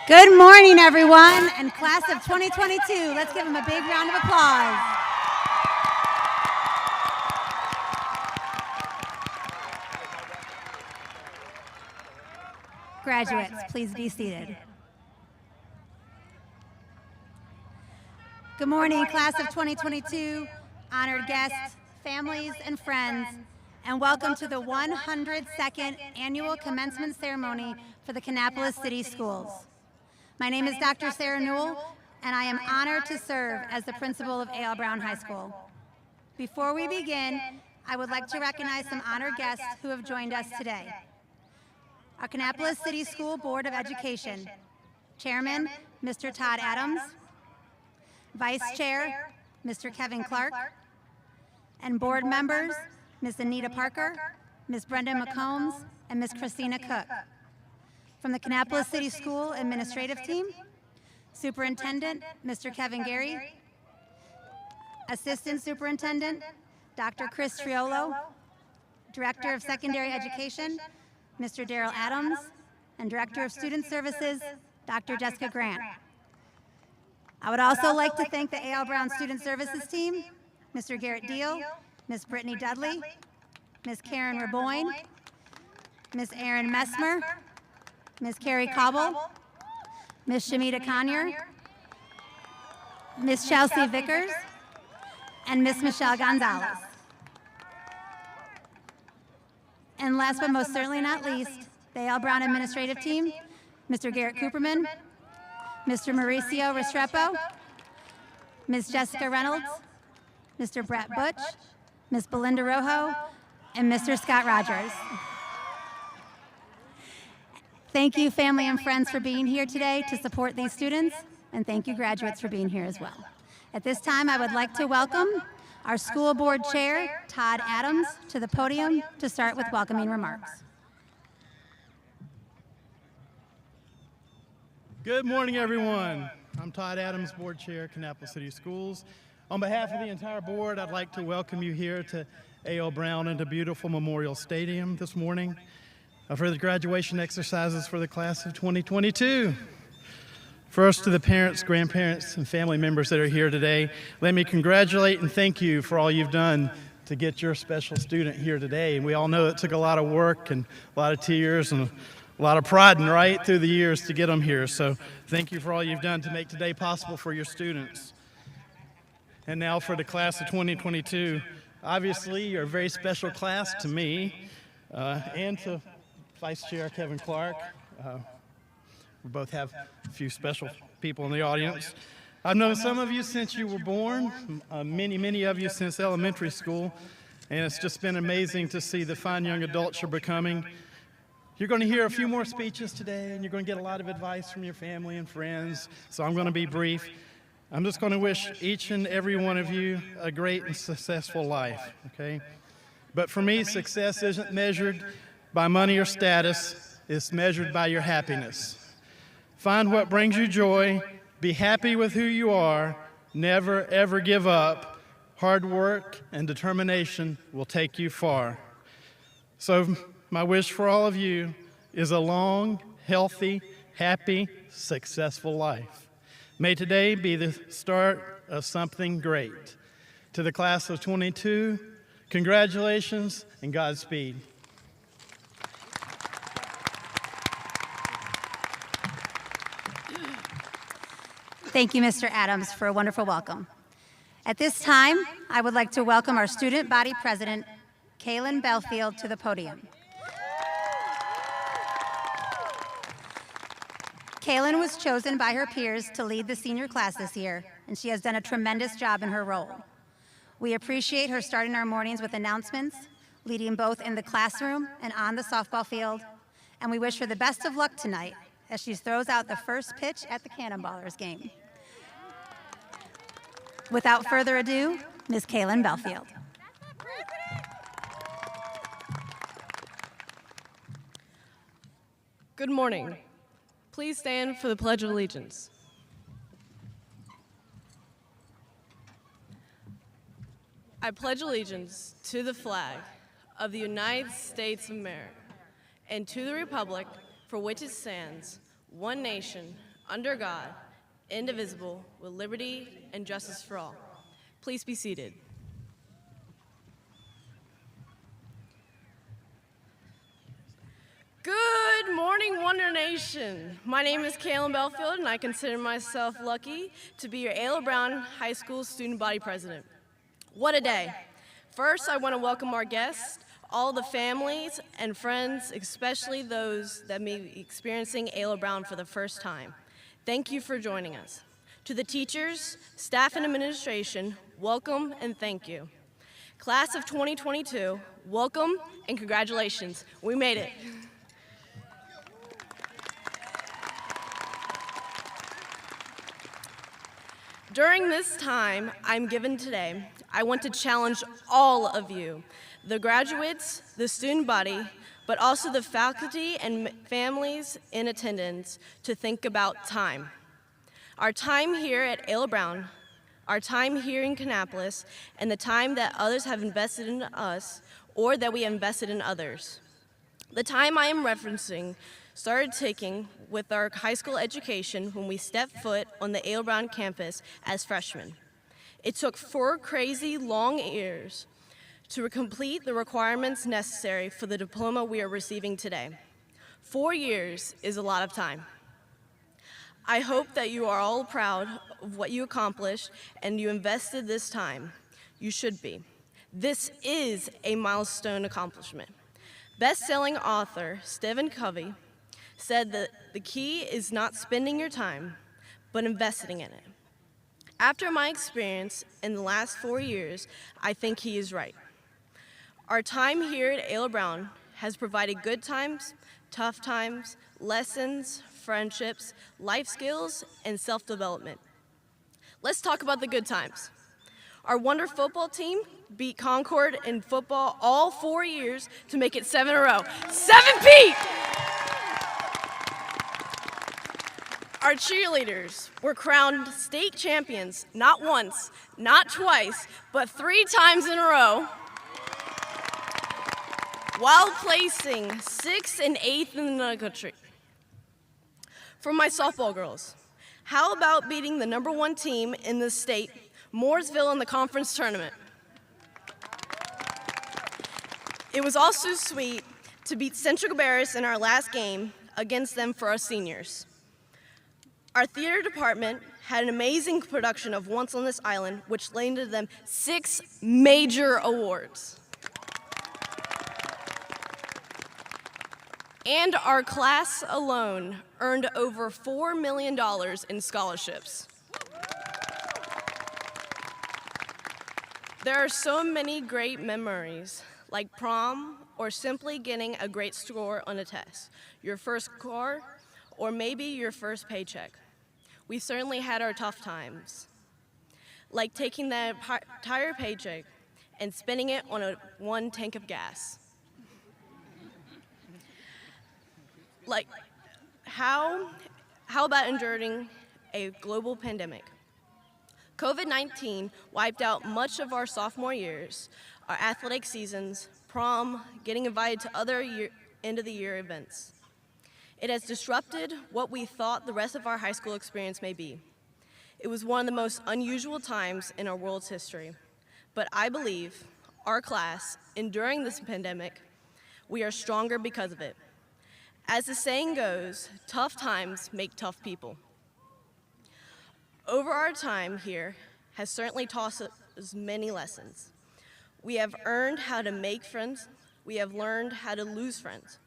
Good morning, everyone, and class of 2022. Let's give them a big round of applause. Graduates, please be seated. Good morning, class of 2022, honored guests, families, and friends, and welcome to the 102nd Annual Commencement Ceremony for the Kannapolis City Schools. My name is Dr. Sarah Newell, and I am honored to serve as the principal of A.L. Brown High School. Before we begin, I would like to recognize some honored guests who have joined us today. Our Kannapolis City School Board of Education, Chairman, Mr. Todd Adams, Vice Chair, Mr. Kevin Clark, and board members, Ms. Anita Parker, Ms. Brenda McCombs, and Ms. Christina Cook. From the Kannapolis City School Administrative Team, Superintendent, Mr. Kevin Gary, Assistant Superintendent, Dr. Chris Triolo, Director of Secondary Education, Mr. Daryl Adams, and Director of Student Services, Dr. Jessica Grant. I would also like to thank the A.L. Brown Student Services Team, Mr. Garrett Deal, Ms. Brittany Dudley, Ms. Karen Raboyne, Ms. Erin Messmer, Ms. Carrie Cobble, Ms. Shamita Conyer, Ms. Chelsea Vickers, and Ms. Michelle Gonzalez. And last but most certainly not least, the A.L. Brown Administrative Team, Mr. Garrett Cooperman, Mr. Mauricio Restrepo, Ms. Jessica Reynolds, Mr. Brett Butch, Ms. Belinda Rojo, and Mr. Scott Rogers. Thank you, family and friends, for being here today to support these students, and thank you, graduates, for being here as well. At this time, I would like to welcome our school board chair, Todd Adams, to the podium to start with welcoming remarks. Good morning, everyone. I'm Todd Adams, board chair, Kannapolis City Schools. On behalf of the entire board, I'd like to welcome you here to A.L. Brown and the beautiful Memorial Stadium this morning for the graduation exercises for the class of 2022. First, to the parents, grandparents, and family members that are here today, let me congratulate and thank you for all you've done to get your special student here today. And we all know it took a lot of work and a lot of tears and a lot of pride and right through the years to get them here. So thank you for all you've done to make today possible for your students. And now for the class of 2022. Obviously, you're a very special class to me and to Vice Chair Kevin Clark. We both have a few special people in the audience. I've known some of you since you were born, many of you since elementary school, and it's just been amazing to see the fine young adults you're becoming. You're going to hear a few more speeches today, and you're going to get a lot of advice from your family and friends, so I'm going to be brief. I'm just going to wish each and every one of you a great and successful life, okay? But for me, success isn't measured by money or status, it's measured by your happiness. Find what brings you joy, be happy with who you are, never ever give up. Hard work and determination will take you far. So my wish for all of you is a long, healthy, happy, successful life. May today be the start of something great. To the class of 22, congratulations and Godspeed. Thank you, Mr. Adams, for a wonderful welcome. At this time, I would like to welcome our student body president, Kaylin Belfield, to the podium. Kaylin was chosen by her peers to lead the senior class this year, and she has done a tremendous job in her role. We appreciate her starting our mornings with announcements, leading both in the classroom and on the softball field, and we wish her the best of luck tonight as she throws out the first pitch at the Cannonballers game. Without further ado, Ms. Kaylin Belfield. Good morning. Please stand for the Pledge of Allegiance. I pledge allegiance to the flag of the United States of America and to the republic for which it stands, one nation, under God, indivisible, with liberty and justice for all. Please be seated. Good morning, Wonder Nation. My name is Kaylin Belfield, and I consider myself lucky to be your Ayla Brown High School Student Body President. What a day. First, I want to welcome our guests, all the families and friends, especially those that may be experiencing Ayla Brown for the first time. Thank you for joining us. To the teachers, staff, and administration, welcome and thank you. Class of 2022, welcome and congratulations. We made it. During this time I'm given today, I want to challenge all of you, the graduates, the student body, but also the faculty and families in attendance, to think about time. Our time here at Ayla Brown, our time here in Kannapolis, and the time that others have invested in us or that we have invested in others. The time I am referencing started ticking with our high school education when we stepped foot on the Ayla Brown campus as freshmen. It took 4 crazy long years to complete the requirements necessary for the diploma we are receiving today. 4 years is a lot of time. I hope that you are all proud of what you accomplished and you invested this time. You should be. This is a milestone accomplishment. Best-selling author Stephen Covey said that the key is not spending your time, but investing in it. After my experience in the last 4 years, I think he is right. Our time here at Ayla Brown has provided good times, tough times, lessons, friendships, life skills, and self-development. Let's talk about the good times. Our Wonder football team beat Concord in football all 4 years to make it 7 in a row. 7-peat! Our cheerleaders were crowned state champions, not once, not twice, but 3 times in a row, while placing 6th and 8th in the country. For my softball girls, how about beating the #1 team in the state, Mooresville, in the conference tournament? It was also sweet to beat Central Cabarrus in our last game against them for our seniors. Our theater department had an amazing production of Once on This Island, which landed them 6 major awards. And our class alone earned over $4 million in scholarships. There are so many great memories, like prom, or simply getting a great score on a test, your first car, or maybe your first paycheck. We certainly had our tough times, like taking that entire paycheck and spending it on one tank of gas. Like, how about enduring a global pandemic? COVID-19 wiped out much of our sophomore years, our athletic seasons, prom, getting invited to other end-of-the-year events. It has disrupted what we thought the rest of our high school experience may be. It was one of the most unusual times in our world's history, but I believe our class, enduring this pandemic, we are stronger because of it. As the saying goes, tough times make tough people. Over our time here has certainly taught us many lessons. We have earned how to make friends. We have learned how to lose friends.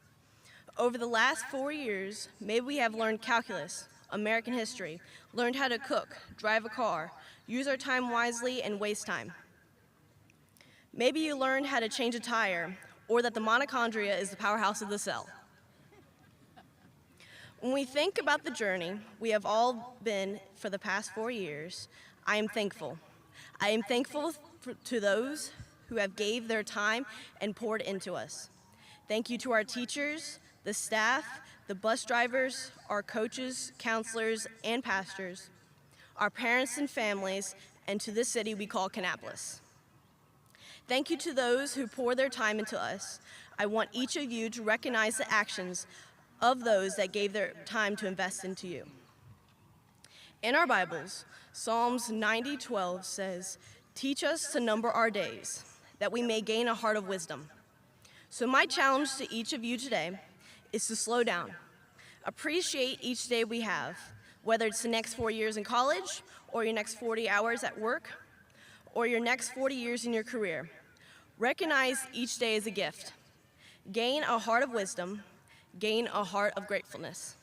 Over the last 4 years, maybe we have learned calculus, American history, learned how to cook, drive a car, use our time wisely, and waste time. Maybe you learned how to change a tire, or that the mitochondria is the powerhouse of the cell. When we think about the journey we have all been for the past 4 years, I am thankful. I am thankful to those who have gave their time and poured into us. Thank you to our teachers, the staff, the bus drivers, our coaches, counselors, and pastors, our parents and families, and to this city we call Kannapolis. Thank you to those who pour their time into us. I want each of you to recognize the actions of those that gave their time to invest into you. In our Bibles, Psalms 90:12 says, "Teach us to number our days, that we may gain a heart of wisdom." So my challenge to each of you today is to slow down. Appreciate each day we have, whether it's the next 4 years in college, or your next 40 hours at work, or your next 40 years in your career. Recognize each day as a gift. Gain a heart of wisdom, gain a heart of gratefulness.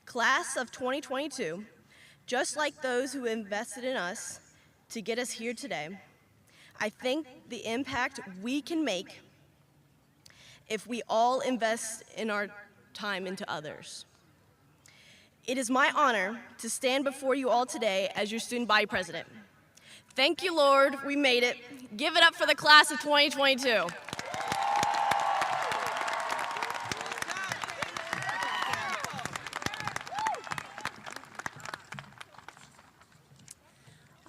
Class of 2022, just like those who invested in us to get us here today, I think the impact we can make if we all invest in our time into others. It is my honor to stand before you all today as your student body president. Thank you, Lord, we made it. Give it up for the class of 2022.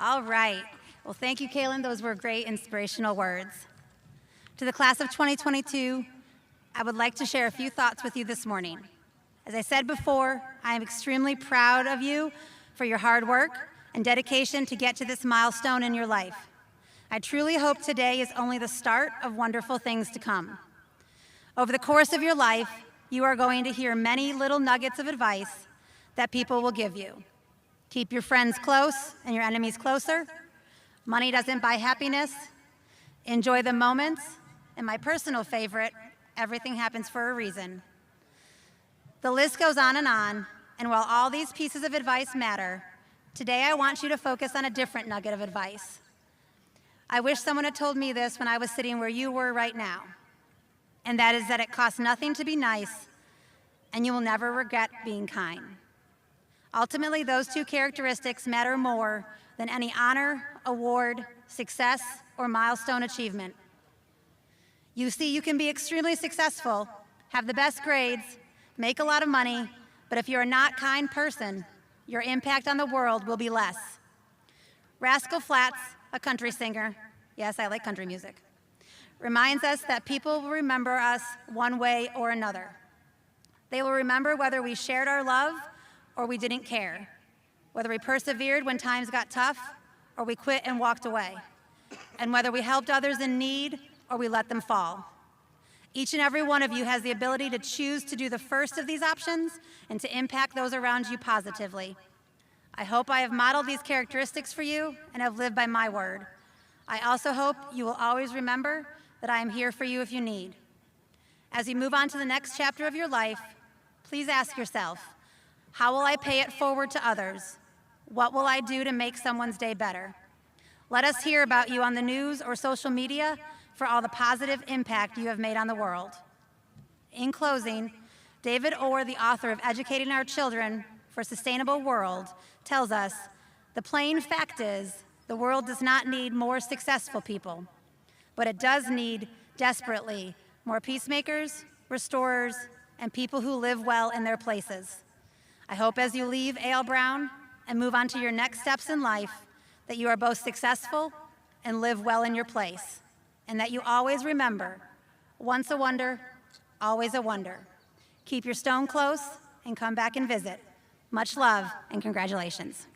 All right. Well, thank you, Kaylin. Those were great inspirational words. To the class of 2022, I would like to share a few thoughts with you this morning. As I said before, I am extremely proud of you for your hard work and dedication to get to this milestone in your life. I truly hope today is only the start of wonderful things to come. Over the course of your life, you are going to hear many little nuggets of advice that people will give you. Keep your friends close and your enemies closer. Money doesn't buy happiness. Enjoy the moments. And my personal favorite, everything happens for a reason. The list goes on, and while all these pieces of advice matter, today I want you to focus on a different nugget of advice. I wish someone had told me this when I was sitting where you were right now, and that is that it costs nothing to be nice, and you will never regret being kind. Ultimately, those two characteristics matter more than any honor, award, success, or milestone achievement. You see, you can be extremely successful, have the best grades, make a lot of money, but if you're a not kind person, your impact on the world will be less. Rascal Flatts, a country singer, yes, I like country music, reminds us that people will remember us one way or another. They will remember whether we shared our love or we didn't care, whether we persevered when times got tough or we quit and walked away, and whether we helped others in need or we let them fall. Each and every one of you has the ability to choose to do the first of these options and to impact those around you positively. I hope I have modeled these characteristics for you and have lived by my word. I also hope you will always remember that I am here for you if you need. As you move on to the next chapter of your life, please ask yourself, how will I pay it forward to others? What will I do to make someone's day better? Let us hear about you on the news or social media for all the positive impact you have made on the world. In closing, David Orr, the author of Educating Our Children for a Sustainable World, tells us, the plain fact is, the world does not need more successful people, but it does need, desperately, more peacemakers, restorers, and people who live well in their places. I hope as you leave A.L. Brown and move on to your next steps in life, that you are both successful and live well in your place, and that you always remember, once a wonder, always a wonder. Keep your stone close and come back and visit. Much love and congratulations.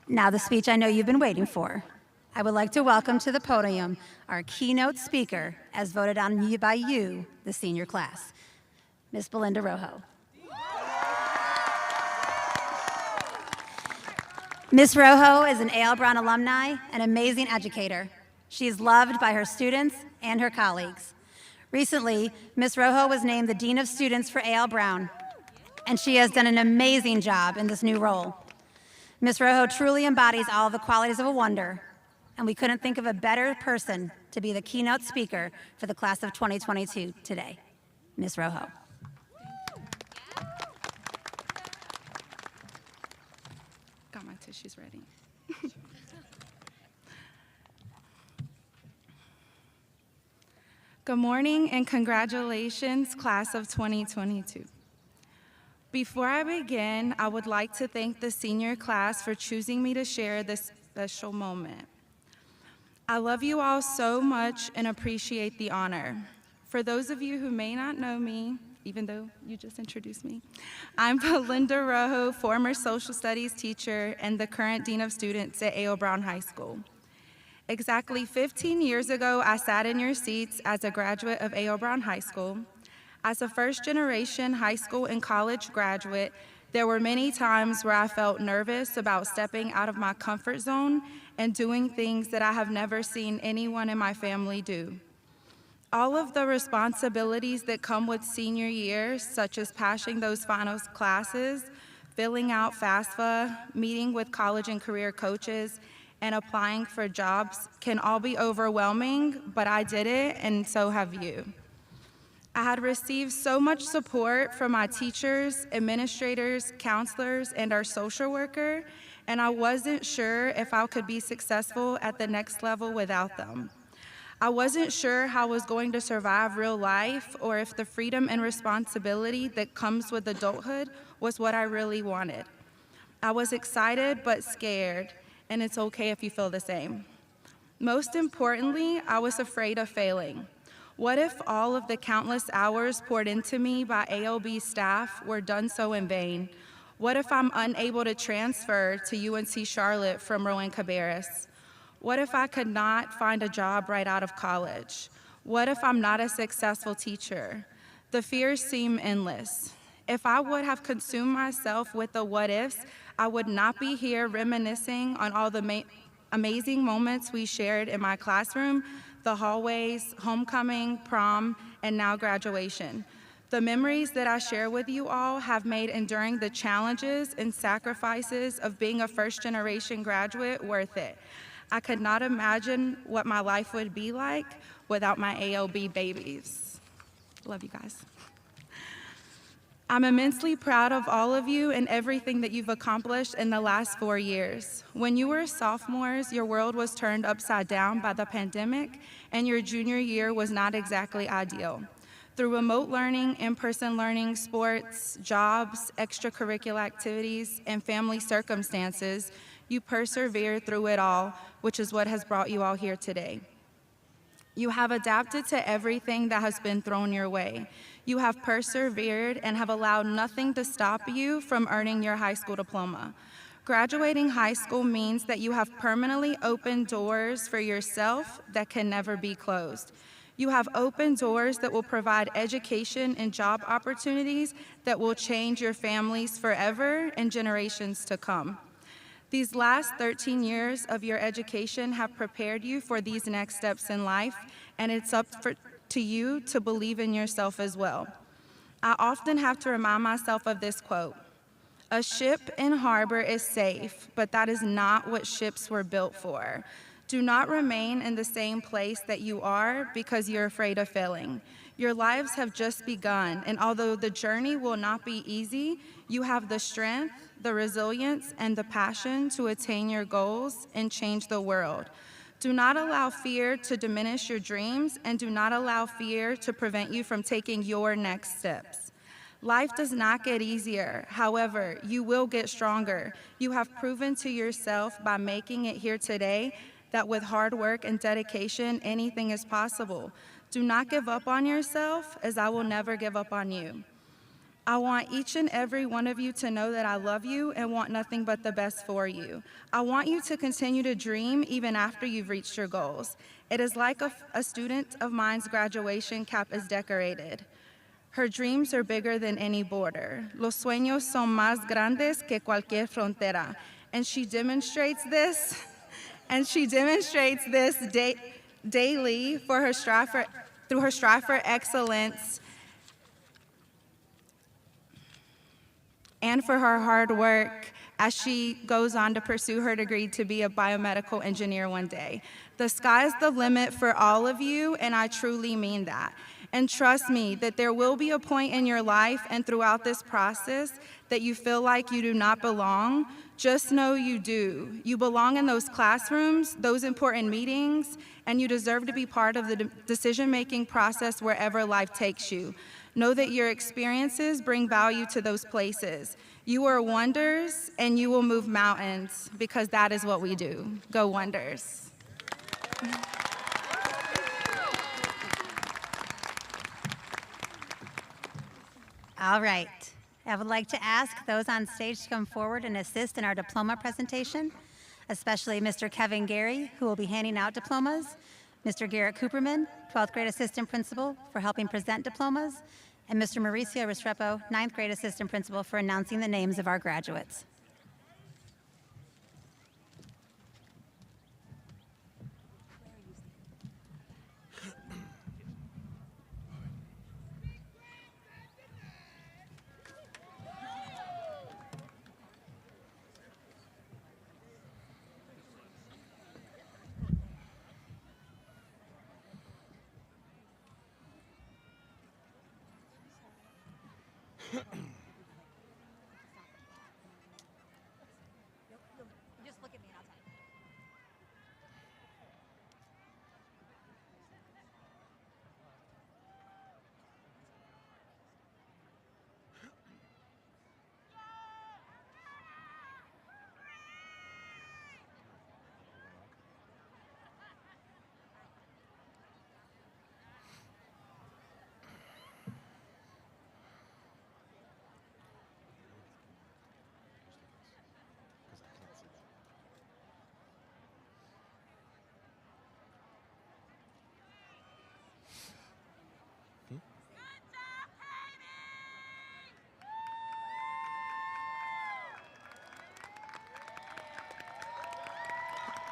Now the speech I know you've been waiting for. I would like to welcome to the podium our keynote speaker, as voted on by you, the senior class, Ms. Belinda Rojo. Ms. Rojo is an A.L. Brown alumni, an amazing educator. She is loved by her students and her colleagues. Recently, Ms. Rojo was named the Dean of Students for A.L. Brown, and she has done an amazing job in this new role. Ms. Rojo truly embodies all the qualities of a wonder, and we couldn't think of a better person to be the keynote speaker for the class of 2022 today. Ms. Rojo. Got my tissues ready. Good morning and congratulations, class of 2022. Before I begin, I would like to thank the senior class for choosing me to share this special moment. I love you all so much and appreciate the honor. For those of you who may not know me, even though you just introduced me, I'm Belinda Rojo, former social studies teacher and the current dean of students at A.O. Brown High School. Exactly 15 years ago, I sat in your seats as a graduate of A.O. Brown High School. As a first-generation high school and college graduate, there were many times where I felt nervous about stepping out of my comfort zone and doing things that I have never seen anyone in my family do. All of the responsibilities that come with senior year, such as passing those finals classes, filling out FAFSA, meeting with college and career coaches, and applying for jobs, can all be overwhelming, but I did it, and so have you. I had received so much support from my teachers, administrators, counselors, and our social worker, and I wasn't sure if I could be successful at the next level without them. I wasn't sure how I was going to survive real life or if the freedom and responsibility that comes with adulthood was what I really wanted. I was excited but scared, and it's okay if you feel the same. Most importantly, I was afraid of failing. What if all of the countless hours poured into me by AOB staff were done so in vain? What if I'm unable to transfer to UNC Charlotte from Rowan Cabarrus? What if I could not find a job right out of college? What if I'm not a successful teacher? The fears seem endless. If I would have consumed myself with the what ifs, I would not be here reminiscing on all the amazing moments we shared in my classroom, the hallways, homecoming, prom, and now graduation. The memories that I share with you all have made enduring the challenges and sacrifices of being a first-generation graduate worth it. I could not imagine what my life would be like without my AOB babies. Love you guys. I'm immensely proud of all of you and everything that you've accomplished in the last 4 years. When you were sophomores, your world was turned upside down by the pandemic, and your junior year was not exactly ideal. Through remote learning, in-person learning, sports, jobs, extracurricular activities, and family circumstances, you persevered through it all, which is what has brought you all here today. You have adapted to everything that has been thrown your way. You have persevered and have allowed nothing to stop you from earning your high school diploma. Graduating high school means that you have permanently opened doors for yourself that can never be closed. You have opened doors that will provide education and job opportunities that will change your families forever and generations to come. These last 13 years of your education have prepared you for these next steps in life, and it's up to you to believe in yourself as well. I often have to remind myself of this quote: "A ship in harbor is safe, but that is not what ships were built for. Do not remain in the same place that you are because you're afraid of failing. Your lives have just begun, and although the journey will not be easy, you have the strength, the resilience, and the passion to attain your goals and change the world. Do not allow fear to diminish your dreams, and do not allow fear to prevent you from taking your next steps. Life does not get easier. However, you will get stronger. You have proven to yourself by making it here today that with hard work and dedication, anything is possible. Do not give up on yourself, as I will never give up on you. I want each and every one of you to know that I love you and want nothing but the best for you. I want you to continue to dream even after you've reached your goals. It is like a student of mine's graduation cap is decorated. Her dreams are bigger than any border. Los sueños son más grandes que cualquier frontera. And she demonstrates this daily for her through her strive for excellence and for her hard work as she goes on to pursue her degree to be a biomedical engineer one day. The sky's the limit for all of you, and I truly mean that. And trust me that there will be a point in your life and throughout this process that you feel like you do not belong. Just know you do. You belong in those classrooms, those important meetings, and you deserve to be part of the decision-making process wherever life takes you. Know that your experiences bring value to those places. You are wonders, and you will move mountains, because that is what we do. Go Wonders. All right. I would like to ask those on stage to come forward and assist in our diploma presentation, especially Mr. Kevin Gary, who will be handing out diplomas, Mr. Garrett Cooperman, 12th grade assistant principal, for helping present diplomas, and Mr. Mauricio Restrepo, 9th grade assistant principal, for announcing the names of our graduates. Just look at me and I'll tell you.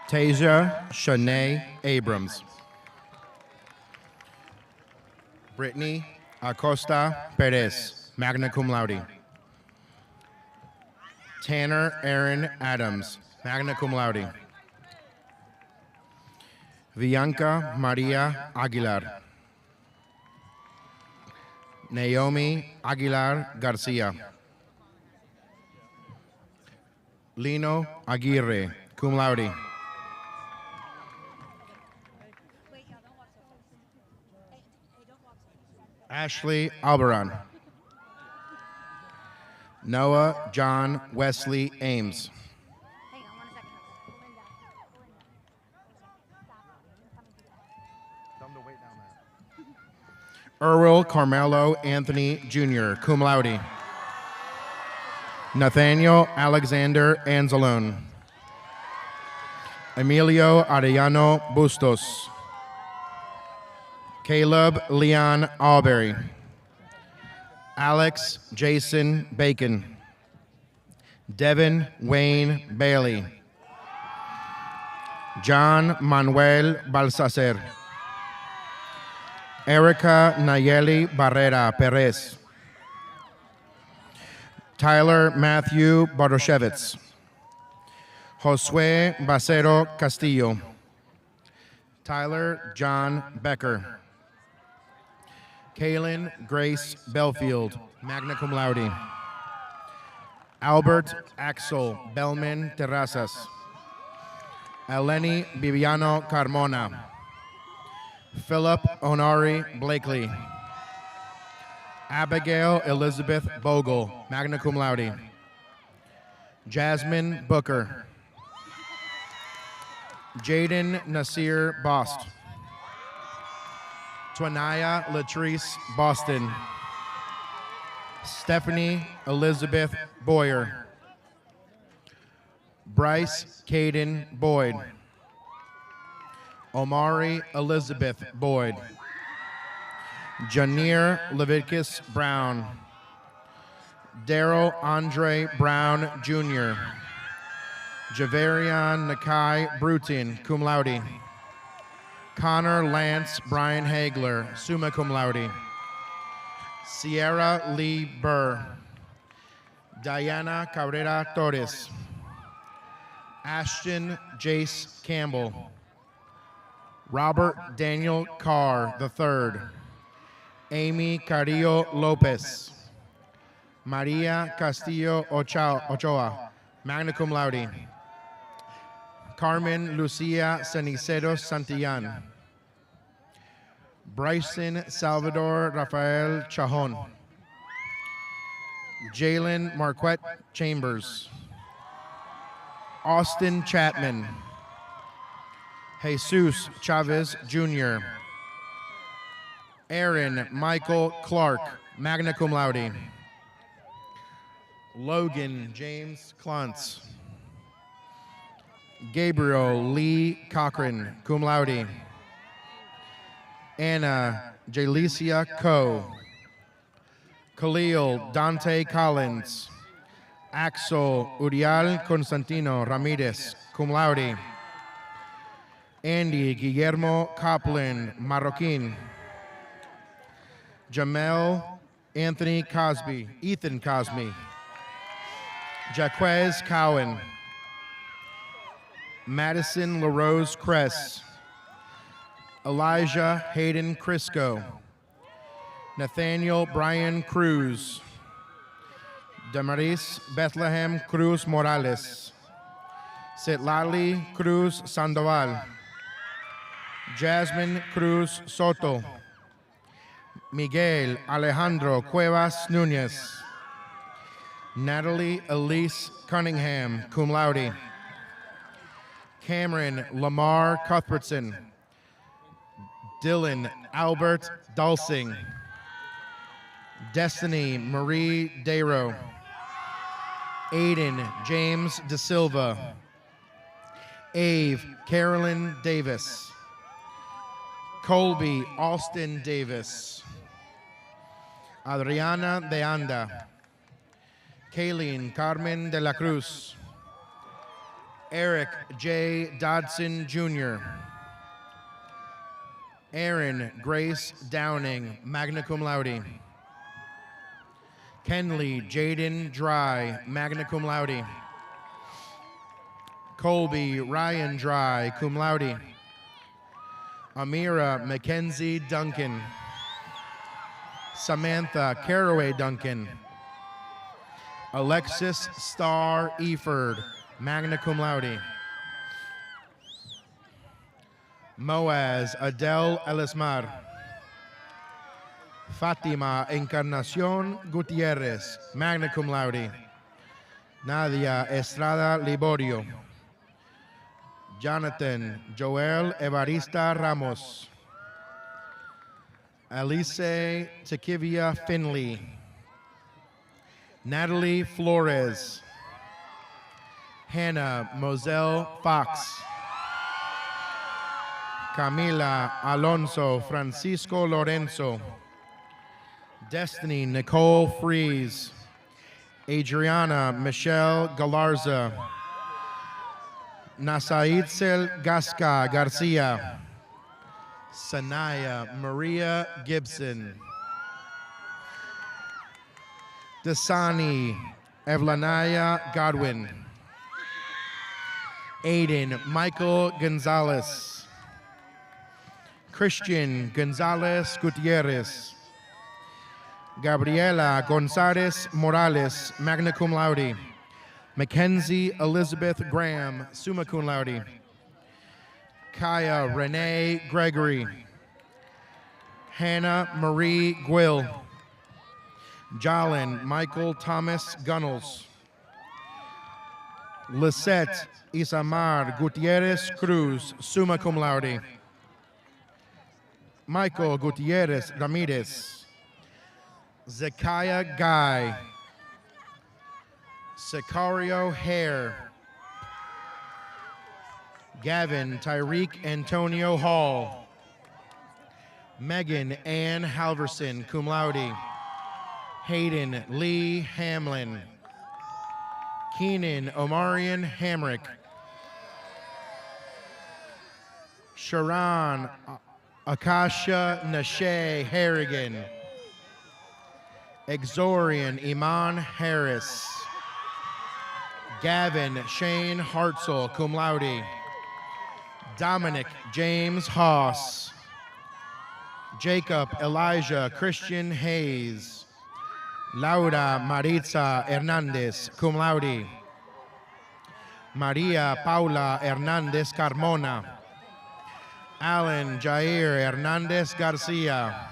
Tasia Shanae Abrams. Brittany Acosta Perez, magna cum laude. Tanner Aaron Adams, magna cum laude. Bianca Maria Aguilar. Naomi Aguilar Garcia. Lino Aguirre, cum laude. Ashley Albaran. Noah John Wesley Ames. Hang on 1 second. Belinda. Earl Carmelo Anthony Jr., cum laude. Nathaniel Alexander Anzalone. Emilio Arellano Bustos. Caleb Leon Alberry. Alex Jason Bacon. Devin Wayne Bailey. John Manuel Balsacer. Erica Nayeli Barrera Perez. Tyler Matthew Bartoshevitz. Josue Bacero Castillo. Tyler John Becker. Kaylin Grace Belfield, magna cum laude. Albert Axel Bellman Terrazas. Eleni Viviano Carmona. Philip Onari Blakely. Abigail Elizabeth Bogle, magna cum laude. Jasmine Booker. Jaden Nasir Bost. Twanaya Latrice Boston. Stephanie Elizabeth Boyer. Bryce Caden Boyd. Omari Elizabeth Boyd. Janier Leviticus Brown. Daryl Andre Brown Jr. Javarion Nakai Brutin, cum laude. Connor Lance Brian Hagler, summa cum laude. Sierra Lee Burr. Diana Cabrera Torres. Ashton Jace Campbell. Robert Daniel Carr III. Amy Carrillo Lopez. Maria Castillo Ochoa, magna cum laude. Carmen Lucia Ceniceros Santillan. Bryson Salvador Rafael Chajon. Jalen Marquette Chambers. Austin Chapman. Jesus Chavez Jr. Aaron Michael Clark, magna cum laude. Logan James Klontz. Gabriel Lee Cochran, cum laude. Anna Jalicia Coe. Khalil Dante Collins. Axel Uriel Constantino Ramirez, cum laude. Andy Guillermo Copland, Marroquin. Jamel Anthony Cosby, Ethan Cosby. Jaquez Cowan. Madison LaRose Kress. Elijah Hayden Crisco. Nathaniel Brian Cruz. Damaris Bethlehem Cruz Morales. Citlali Cruz Sandoval. Jasmine Cruz Soto. Miguel Alejandro Cuevas Nunez. Natalie Elise Cunningham, cum laude. Cameron Lamar Cuthbertson. Dylan Albert Dulsing. Destiny Marie Dayro. Aiden James De Silva. Ave Carolyn Davis. Colby Austin Davis. Adriana De Anda. Kayleen Carmen de la Cruz. Eric J. Dodson Jr. Aaron Grace Downing, magna cum laude. Kenley Jaden Dry, magna cum laude. Colby Ryan Dry, cum laude. Amira Mackenzie Duncan. Samantha Caraway Duncan. Alexis Starr Eford, magna cum laude. Moaz Adele Elismar. Fatima Encarnacion Gutierrez, magna cum laude. Nadia Estrada Liborio. Jonathan Joel Evarista Ramos. Alice Tequivia Finley. Natalie Flores. Hannah Moselle Fox. Camila Alonso Francisco Lorenzo. Destiny Nicole Fries. Adriana Michelle Galarza. Nasaitzel Gasca Garcia. Sanaya Maria Gibson. Dasani Evlanaya Godwin. Aiden Michael Gonzalez. Christian Gonzalez Gutierrez. Gabriela Gonzalez Morales, magna cum laude. Mackenzie Elizabeth Graham, summa cum laude. Kaya Renee Gregory. Hannah Marie Gwill. Jalen Michael Thomas Gunnels. Lisette Isamar Gutierrez Cruz, summa cum laude. Michael Gutierrez Ramirez. Zekiah Guy. Sicario Hare. Gavin Tyreek Antonio Hall. Megan Ann Halverson, cum laude. Hayden Lee Hamlin. Keenan Omarion Hamrick. Sharon Akasha Nashe Harrigan. Exorian Iman Harris. Gavin Shane Hartzell, cum laude. Dominic James Haas. Jacob Elijah Christian Hayes. Laura Maritza Hernandez, cum laude. Maria Paula Hernandez Carmona. Alan Jair Hernandez Garcia.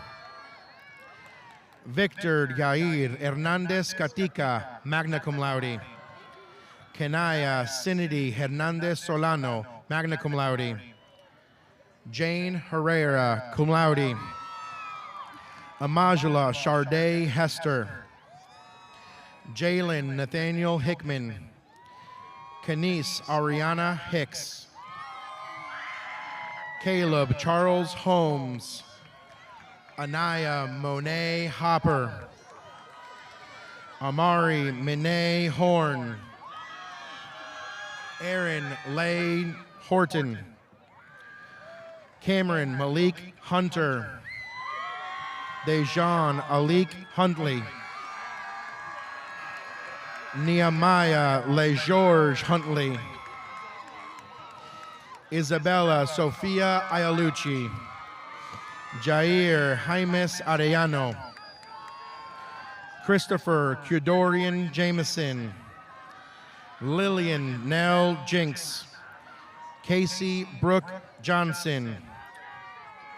Victor Jair Hernandez Catica, magna cum laude. Kenaya Cindy Hernandez Solano, magna cum laude. Jane Herrera, cum laude. Amajula Charday Hester. Jalen Nathaniel Hickman. Kenise Ariana Hicks. Caleb Charles Holmes. Anaya Monet Hopper. Amari Minay Horn. Aaron Lay Horton. Cameron Malik Hunter. Dejan Alik Huntley. Nehemiah LeGeorge Huntley. Isabella Sofia Ayalucci. Jair Jaimes Arellano. Christopher Cudorian Jameson. Lillian Nell Jinks. Casey Brooke Johnson.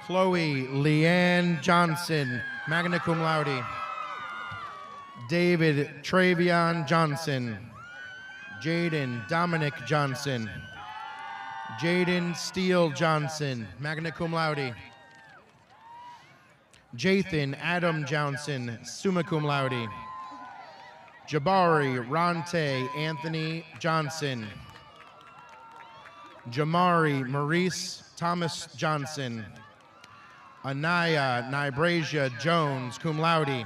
Chloe Leanne Johnson, magna cum laude. David Travion Johnson. Jaden Dominic Johnson. Jaden Steele Johnson, magna cum laude. Jathan Adam Johnson, summa cum laude. Jabari Ronte Anthony Johnson. Jamari Maurice Thomas Johnson. Anaya Nibrasia Jones, cum laude.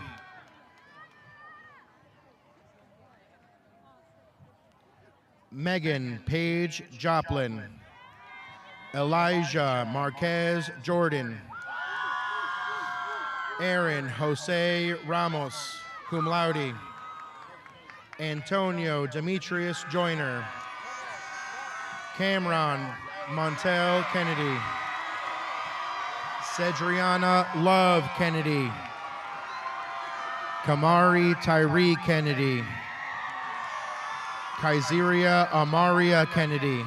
Megan Paige Joplin. Elijah Marquez Jordan. Aaron Jose Ramos, cum laude. Antonio Demetrius Joyner. Cameron Montel Kennedy. Cedriana Love Kennedy. Kamari Tyree Kennedy. Kaiseria Amaria Kennedy.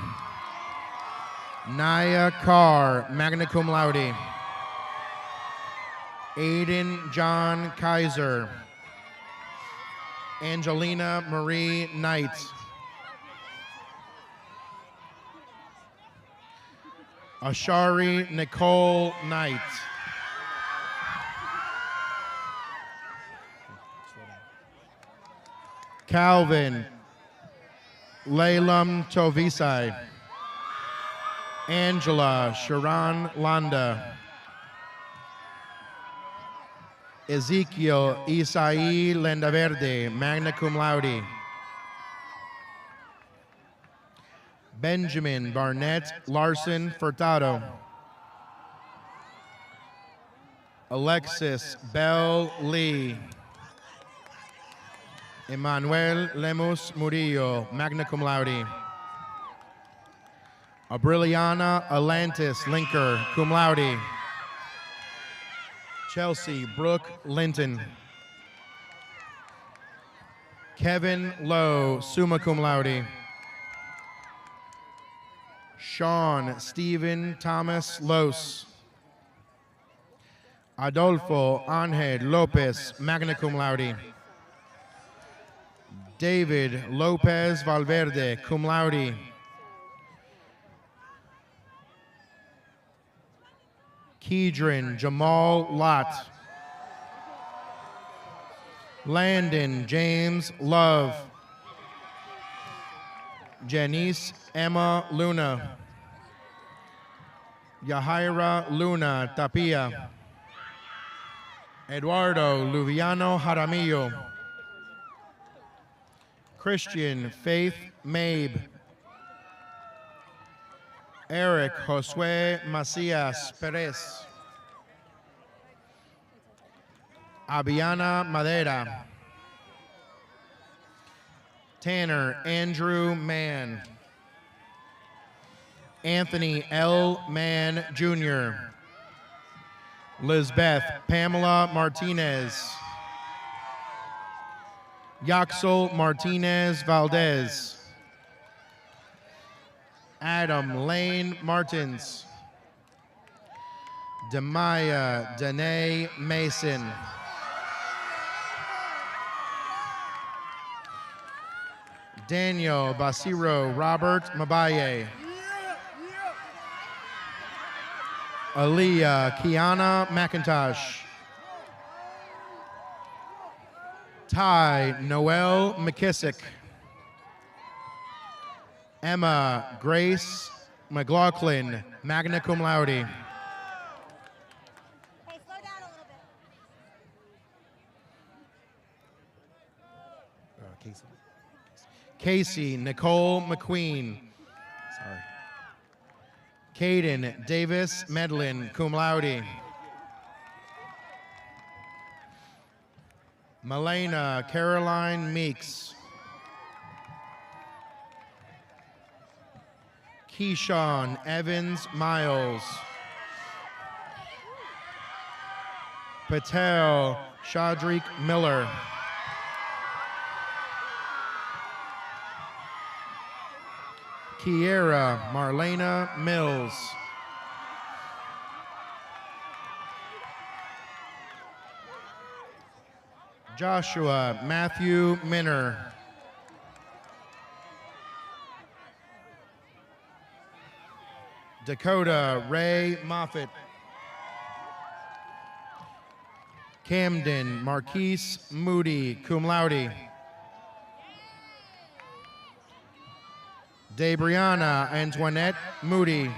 Naya Carr, magna cum laude. Aiden John Kaiser. Angelina Marie Knight. Ashari Nicole Knight. Calvin Laylam Tovisai. Angela Sharon Landa. Ezekiel Isai Lendaverde, magna cum laude. Benjamin Barnett Larson Furtado. Alexis Bell Lee. Emmanuel Lemus Murillo, magna cum laude. Abriliana Atlantis Linker, cum laude. Chelsea Brooke Linton. Kevin Lowe, summa cum laude. Sean Stephen Thomas Los. Adolfo Angel Lopez, magna cum laude. David Lopez Valverde, cum laude. Kedron Jamal Lott. Landon James Love. Janice Emma Luna. Yahaira Luna Tapia. Eduardo Luviano Jaramillo. Christian Faith Mabe. Eric Josue Macias Perez. Abiana Madera. Tanner Andrew Mann. Anthony L. Mann Jr. Lizbeth Pamela Martinez. Yaxel Martinez Valdez. Adam Lane Martins. Demaya Danae Mason. Daniel Basiro Robert Mabaye. Aaliyah Kiana McIntosh. Ty Noel McKissick. Emma Grace McLaughlin, magna cum laude. Hey, slow down a little bit. Casey Nicole McQueen. Sorry. Caden Davis Medlin, cum laude. Malena Caroline Meeks. Keyshawn Evans Miles. Patel Shadrik Miller. Kiera Marlena Mills. Joshua Matthew Minner. Dakota Ray Moffitt. Camden Marquise Moody, cum laude. Debriana Antoinette Moody.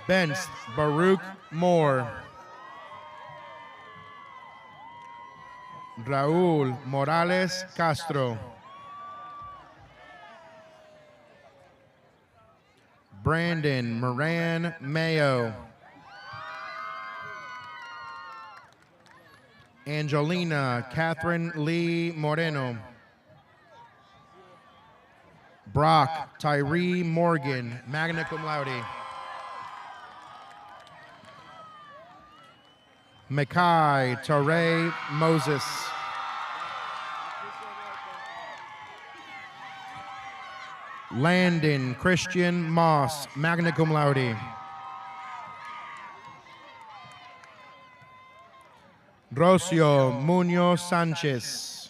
Benz Baruch Moore. Raúl Morales Castro. Brandon Moran Mayo. Angelina Catherine Lee Moreno. Brock Tyree Morgan, magna cum laude. Mackay Tare Moses. Landon Christian Moss, magna cum laude. Rocio Munoz Sanchez.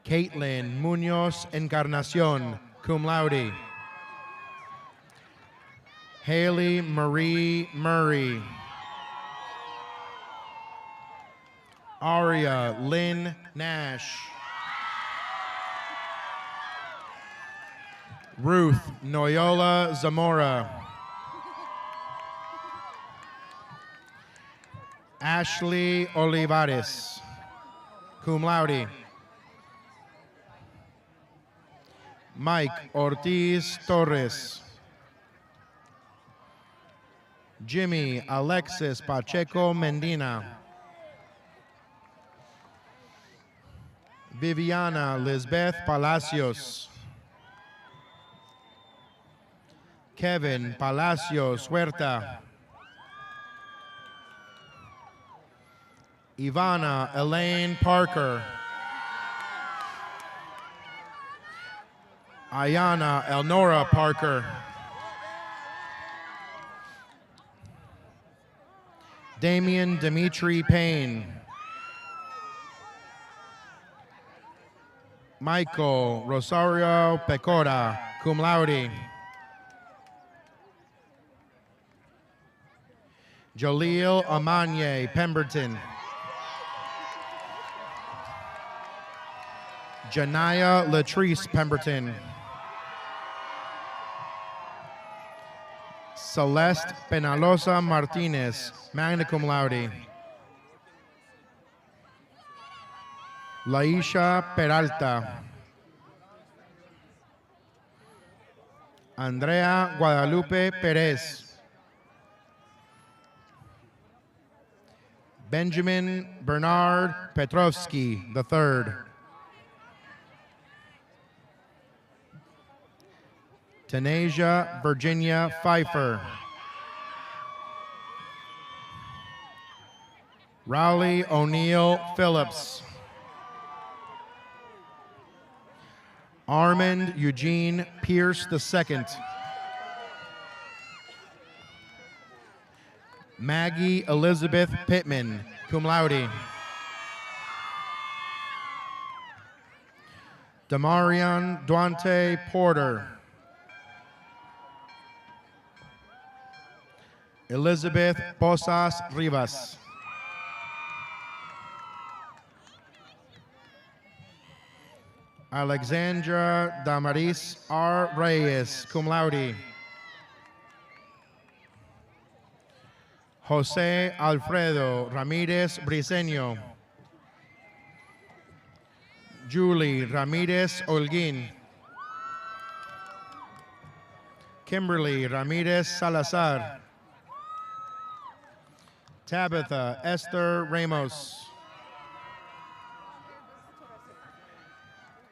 Caitlin Munoz Encarnacion, cum laude. Haley Marie Murray. Aria Lynn Nash. Ruth Noyola Zamora. Ashley Olivares, cum laude. Mike Ortiz Torres. Jimmy Alexis Pacheco Mendina. Viviana Lisbeth Palacios. Kevin Palacios Huerta. Ivana Elaine Parker. Ayana Elnora Parker. Damian Dimitri Payne. Michael Rosario Pecora, cum laude. Jaleel Amanye Pemberton. Janaya Latrice Pemberton. Celeste Penalosa Martinez, magna cum laude. Laisha Peralta. Andrea Guadalupe Perez. Benjamin Bernard Petrovsky III. Tanasia Virginia Pfeiffer. Rowley O'Neill Phillips. Armand Eugene Pierce II. Maggie Elizabeth Pittman, cum laude. Damarian Duante Porter. Elizabeth Posas Rivas. Alexandra Damaris R. Reyes, cum laude. Jose Alfredo Ramirez Briceño. Julie Ramirez Holguín. Kimberly Ramirez Salazar. Tabitha Esther Ramos.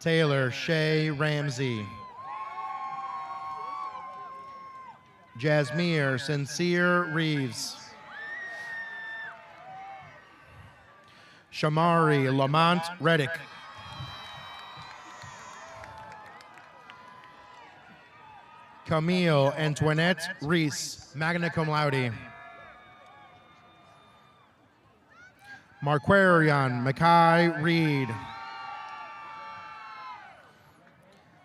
Taylor Shay Ramsey. Jasmine Sincere Reeves. Shamari Lamont Reddick. Camille Antoinette Reese, magna cum laude. Marquarian Mackay Reed.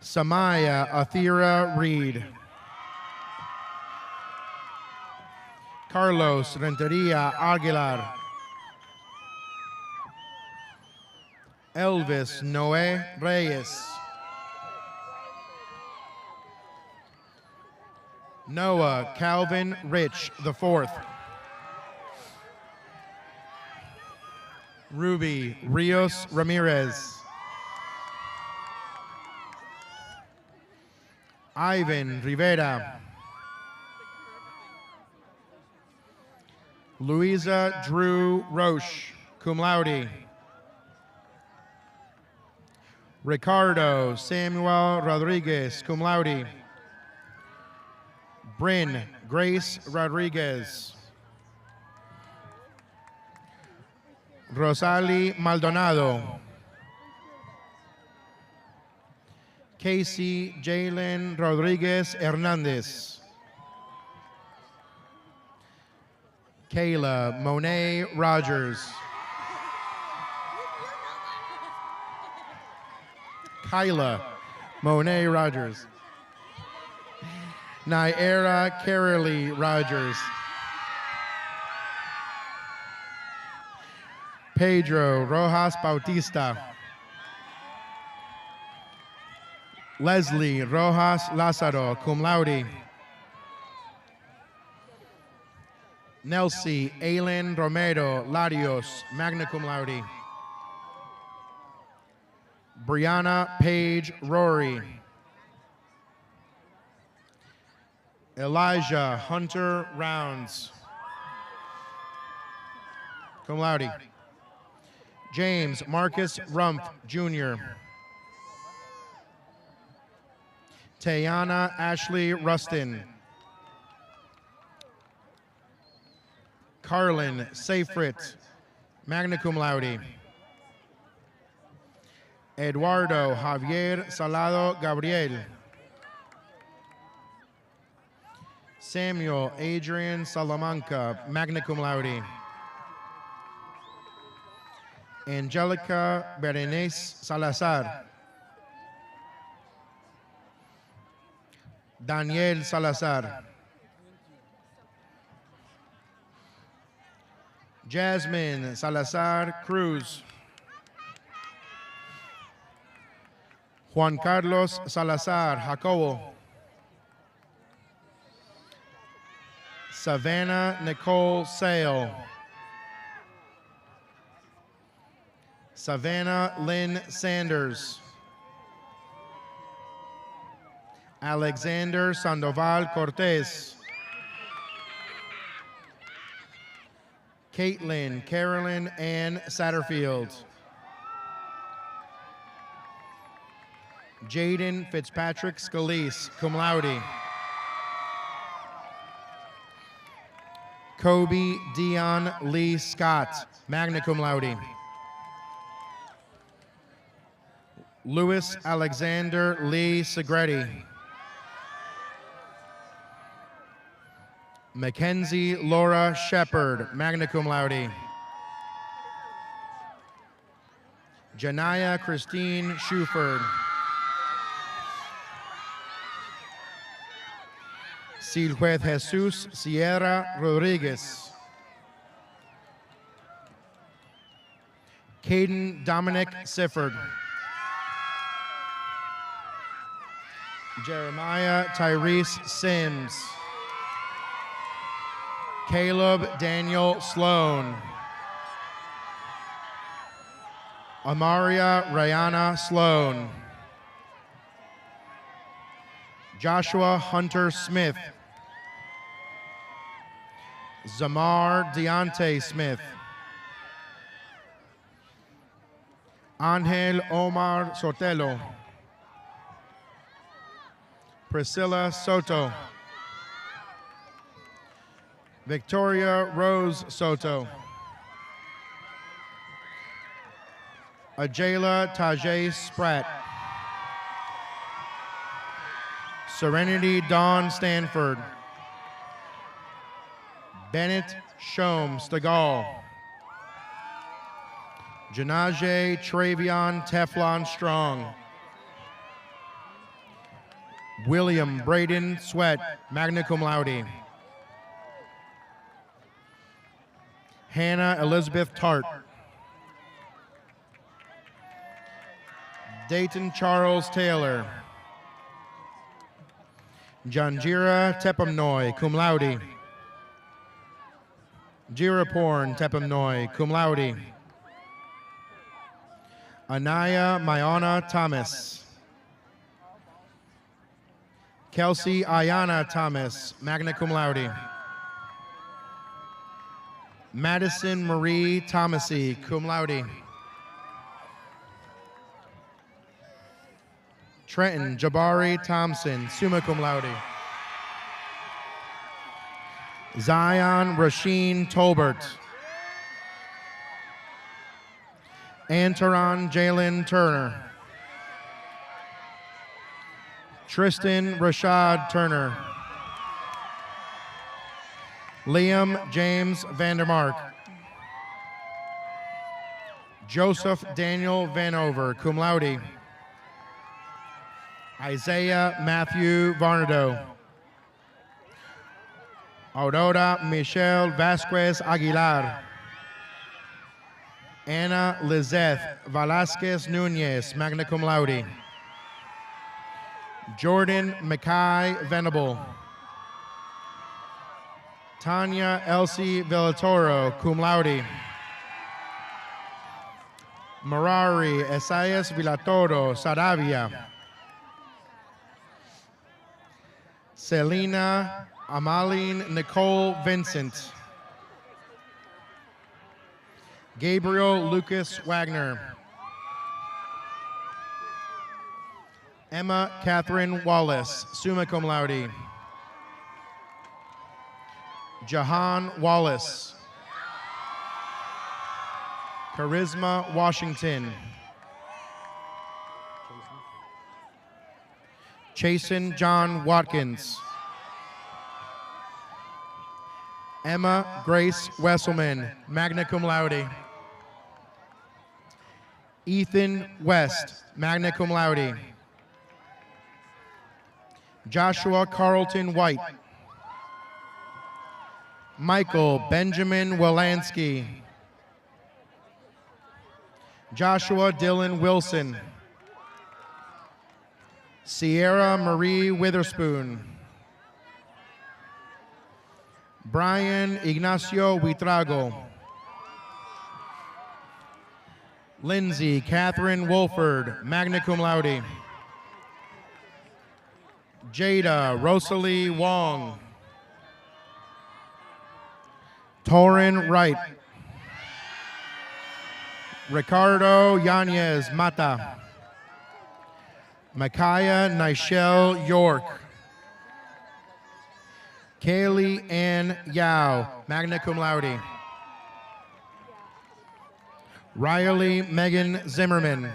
Samaya Athira Reed. Carlos Renteria Aguilar. Elvis Noé Reyes. Noah Calvin Rich IV. Ruby Rios Ramirez. Ivan Rivera. Luisa Drew Roche, cum laude. Ricardo Samuel Rodriguez, cum laude. Bryn Grace Rodriguez. Rosalie Maldonado. Casey Jalen Rodriguez Hernandez. Kayla Monet Rogers. Kyla Monet Rogers. Naira Carolee Rogers. Pedro Rojas Bautista. Leslie Rojas Lázaro, cum laude. Nelsie Aylin Romero Larios, magna cum laude. Brianna Page Rory. Elijah Hunter Rounds, cum laude. James Marcus Rumpf, Jr. Tayana Ashley Rustin. Carlin Seyfried, magna cum laude. Eduardo Javier Salado Gabriel. Samuel Adrian Salamanca, magna cum laude. Angelica Berenice Salazar. Daniel Salazar. Jasmine Salazar Cruz. Juan Carlos Salazar Jacobo. Savannah Nicole Sale. Savannah Lynn Sanders. Alexander Sandoval Cortez. Caitlin Carolyn Ann Satterfield. Jaden Fitzpatrick Scalise, cum laude. Kobe Dion Lee Scott, magna cum laude. Louis Alexander Lee Segretti. Mackenzie Laura Shepard, magna cum laude. Janaya Christine Shuford. Siljuez Jesus Sierra Rodriguez. Caden Dominic Sifford. Jeremiah Tyrese Sims. Caleb Daniel Sloan. Amaria Rayana Sloan. Joshua Hunter Smith. Zamar Deontay Smith. Angel Omar Sotelo. Priscilla Soto. Victoria Rose Soto. Ajayla Tajay Spratt. Serenity Dawn Stanford. Bennett Shom Stegall. Janaje Travion Teflon Strong. William Braden Sweat, magna cum laude. Hannah Elizabeth Tart. Dayton Charles Taylor. Janjira Tepamnoy, cum laude. Jiraporn Tepamnoy, cum laude. Anaya Mayana Thomas. Kelsey Ayana Thomas, magna cum laude. Madison Marie Thomasy, cum laude. Trenton Jabari Thompson, summa cum laude. Zion Rasheen Tolbert. Antaron Jalen Turner. Tristan Rashad Turner. Liam James Vandermark. Joseph Daniel Vanover, cum laude. Isaiah Matthew Varnado. Aurora Michelle Vasquez Aguilar. Anna Lizeth Velasquez Nunez, magna cum laude. Jordan Mackay Venable. Tanya Elsie Villatoro, cum laude. Marari Esaias Villatoro, Saravia. Selena Amaline Nicole Vincent. Gabriel Lucas Wagner. Emma Catherine Wallace, summa cum laude. Jahan Wallace. Charisma Washington. Chasen John Watkins. Emma Grace Wesselman, magna cum laude. Ethan West, magna cum laude. Joshua Carlton White. Michael Benjamin Wilansky. Joshua Dylan Wilson. Sierra Marie Witherspoon. Brian Ignacio Huitrago. Lindsay Catherine Wolford, magna cum laude. Jada Rosalie Wong. Torin Wright. Ricardo Yanez Mata. Micaiah Nichelle York. Kaylee Ann Yao, magna cum laude. Riley Megan Zimmerman.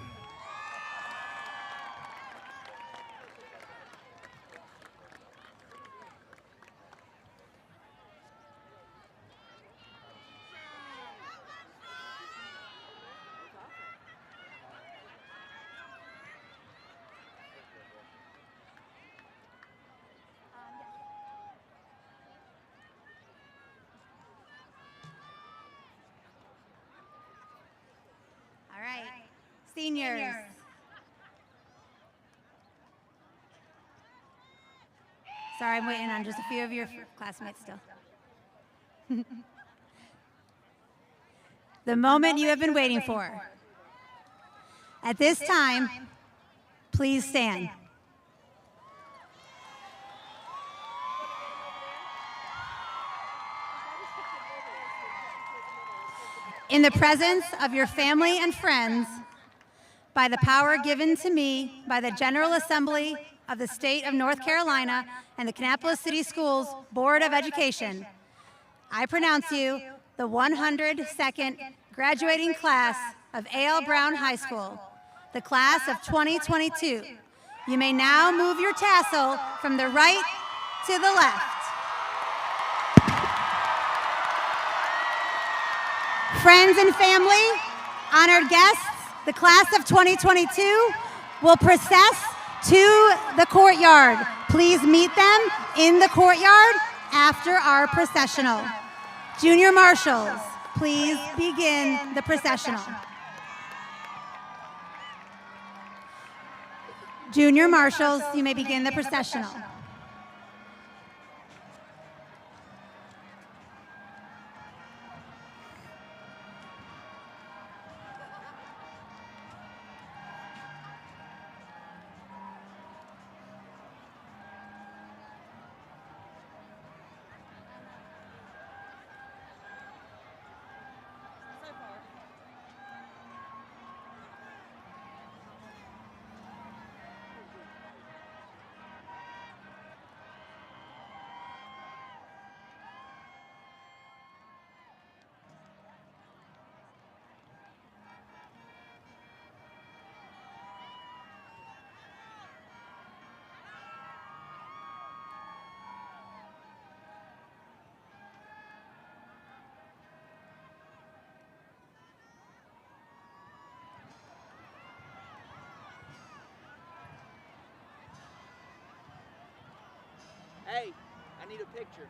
All right, seniors. Sorry, I'm waiting on just a few of your classmates still. The moment you have been waiting for. At this time, please stand. In the presence of your family and friends, by the power given to me by the General Assembly of the State of North Carolina and the Kannapolis City Schools Board of Education, I pronounce you the 102nd graduating class of A.L. Brown High School, the class of 2022. You may now move your tassel from the right to the left. Friends and family, honored guests, the class of 2022 will process to the courtyard. Please meet them in the courtyard after our processional. Junior marshals, please begin the processional. Junior marshals, you may begin the processional. Hey, I need a picture.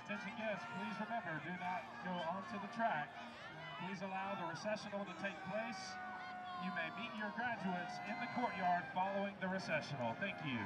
Attention guests, please remember, do not go onto the track. Please allow the recessional to take place. You may meet your graduates in the courtyard following the recessional. Thank you.